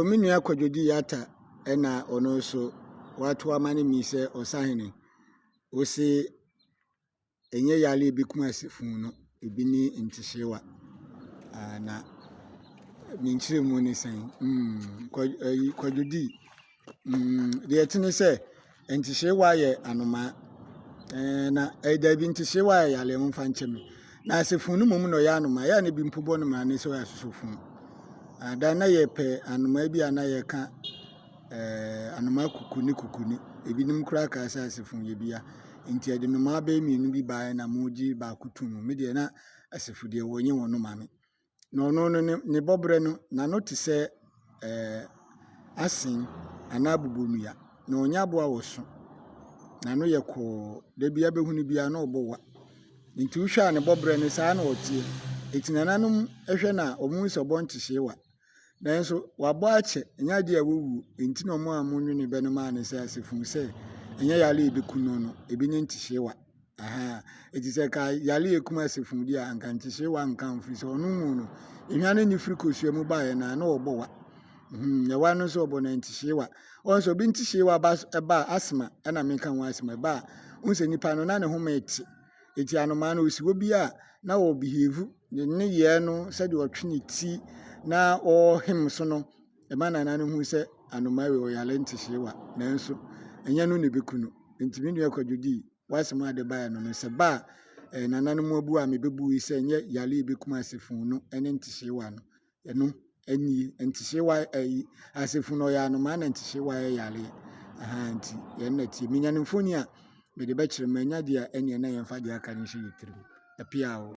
Me nua Kwadwodi Yata na ono so watu amane mi se osahene wosi enye yale bi kuma asefun no ebi ni ntihyewa na minchire mu ni san Kwadwodi de etene se ntihyewa ye anoma na eda bi ntihyewa ye yale mu fa ncheme na asefun no mum no ya anoma ya ne bi mpubo no ma ne so ya susufun ada na ye pe anoma bi ana ye ka anoma kukuni ebinim kura ka asefun ye bia nti ade no ma ba mienu bi ba na moji ba kutum me de na asefude wonye wono mame na ono no ne bobre no na no te se asin ana bubonua na onya boa woso na no ye ko da bia behunu bia na obowa nti uhwa ne bobre ne sa na otie etinananum ehwe na omu so bontihyewa nanso wabo ache nya de awowu nti na omo amunwu ne be no ma ne se asefun se enya yale ebekuno no ebi ne ntihyewa eti se ka yale ekuma asefun di anka ntihyewa nka mfiri so onu mu no ehwane ni firi kosua mu ba ye na obowa ya wanu so obo na ntihyewa onso bi ntihyewa ba asma na menka ho asma ba unse nipa no na ne ho meti eti anoma na osiwo bi a na wo behave ne ye no se de otwe ti na him so no e ma na no hu se anoma we o yale ntihyewa nanso enya no ne bekuno nti me nua Kwadwodi wasema de ba no se ba nananu mu abu a me bebu ise enye yale bekuma asefun no ene ntihyewa no eno ani ntihyewa asefun no ya anoma na ntihyewa ya yale nti ye nati minya ne mfoni a me de be kire manya dia ene na ye mfa dia aka ne hye yitirim apia